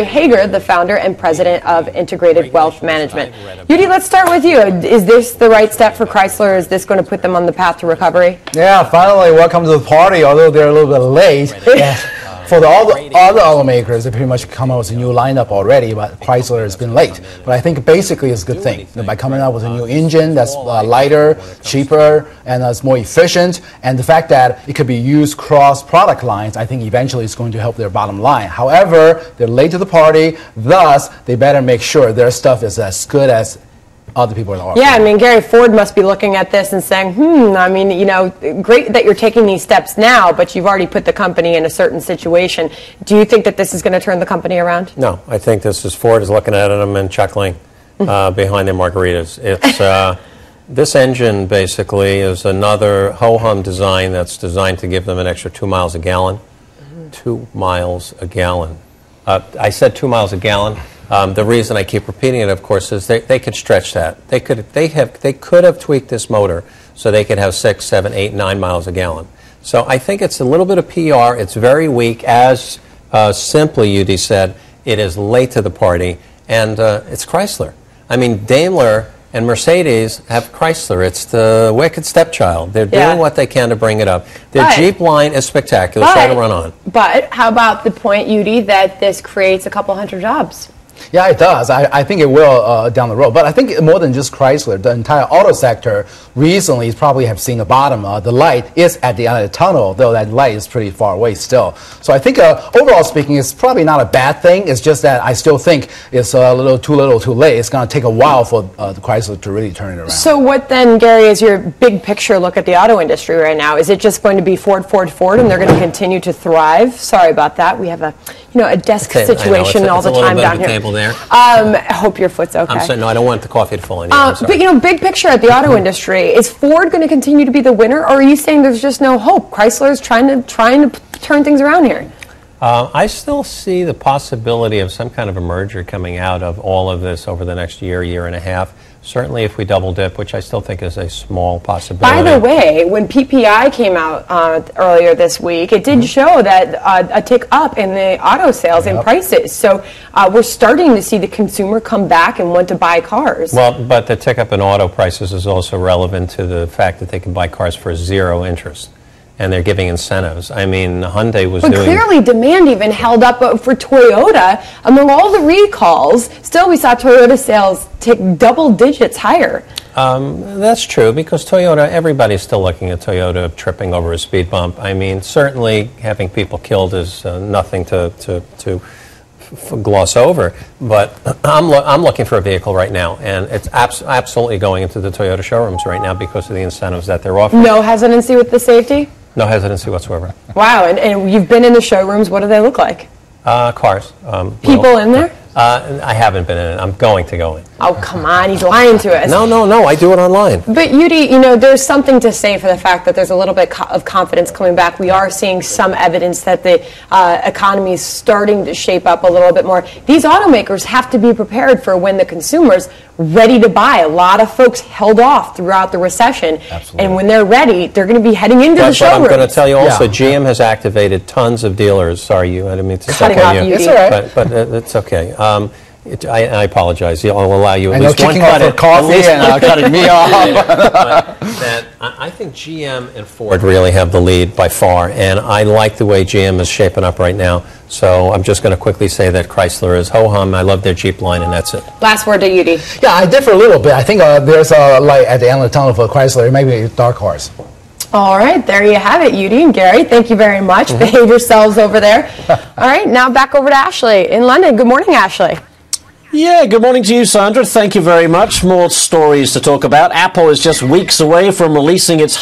Hager, the founder and president of Integrated Wealth Management. Yu-Dee, let's start with you. Is this the right step for Chrysler? Is this going to put them on the path to recovery? Yeah, finally, welcome to the party, although they're a little bit late. For all the other automakers, they pretty much come out with a new lineup already, but Chrysler has been late. But I think basically it's a good thing. By coming out with a new engine that's lighter, cheaper, and it's more efficient, and the fact that it could be used cross product lines, I think eventually it's going to help their bottom line. However, they're late to the party, thus they better make sure their stuff is as good as other people in the market. Yeah, I mean, Gary, Ford must be looking at this and saying, I mean, you know, great that you're taking these steps now, but you've already put the company in a certain situation. Do you think that this is going to turn the company around? No, I think this is Ford is looking at them and chuckling behind their margaritas. It's this engine basically is another ho-hum design that's designed to give them an extra 2 miles a gallon. 2 miles a gallon. I said 2 miles a gallon. The reason I keep repeating it, of course, is they could stretch that. They could have tweaked this motor so they could have 6, 7, 8, 9 miles a gallon. So I think it's a little bit of PR. It's very weak. As simply Yu-Dee said, it is late to the party, and it's Chrysler. I mean, Daimler and Mercedes have Chrysler. It's the wicked stepchild. They're doing what they can to bring it up. Their Jeep line is spectacular. Try to run on. But how about the point, Yu-Dee, that this creates a couple hundred jobs? Yeah, it does. I think it will down the road. But I think more than just Chrysler, the entire auto sector recently probably have seen the bottom. The light is at the end of the tunnel, though that light is pretty far away still. So I think overall speaking, it's probably not a bad thing. It's just that I still think it's a little too late. It's going to take a while for the Chrysler to really turn it around. So what then, Gary, is your big picture look at the auto industry right now? Is it just going to be Ford, Ford, Ford, and they're going to continue to thrive? Sorry about that. We have a desk situation all the time down here. There. I hope your foot's okay. I'm sorry, no, I don't want the coffee to fall in here. But big picture at the auto industry, is Ford going to continue to be the winner, or are you saying there's just no hope? Chrysler is trying to turn things around here. I still see the possibility of some kind of a merger coming out of all of this over the next year and a half. Certainly if we double dip, which I still think is a small possibility. By the way, when PPI came out earlier this week, it did show that a tick up in the auto sales and prices. So we're starting to see the consumer come back and want to buy cars. Well, but the tick up in auto prices is also relevant to the fact that they can buy cars for 0 interest. And they're giving incentives. I mean, Hyundai was doing... But clearly demand even held up for Toyota. Among all the recalls, still we saw Toyota sales tick double digits higher. That's true, because Toyota, everybody's still looking at Toyota tripping over a speed bump. I mean, certainly having people killed is nothing to gloss over, but I'm looking for a vehicle right now, and it's absolutely going into the Toyota showrooms right now because of the incentives that they're offering. No hesitancy with the safety? No hesitancy whatsoever. Wow, and you've been in the showrooms. What do they look like? Cars. People in there? I haven't been in it. I'm going to go in. Oh, come on. He's lying to us. No. I do it online. But, Yu-Dee, there's something to say for the fact that there's a little bit of confidence coming back. We are seeing some evidence that the economy is starting to shape up a little bit more. These automakers have to be prepared for when the consumer's ready to buy. A lot of folks held off throughout the recession. Absolutely. And when they're ready, they're going to be heading into the showroom. But I'm going to tell you also, GM has activated tons of dealers. Sorry, I didn't mean to step on you. It's all right. But it's okay. I apologize. I'll allow you at least one kicking off for coffee and cutting me off. I think GM and Ford really have the lead by far, and I like the way GM is shaping up right now. So I'm just going to quickly say that Chrysler is ho-hum. I love their Jeep line, and that's it. Last word to Yu-Dee. Yeah, I differ a little bit. I think there's a light at the end of the tunnel for Chrysler. Maybe dark horse. All right, there you have it, Yu-Dee and Gary. Thank you very much. Behave yourselves over there. All right, now back over to Ashley in London. Good morning, Ashley. Yeah, good morning to you, Sandra. Thank you very much. More stories to talk about. Apple is just weeks away from releasing its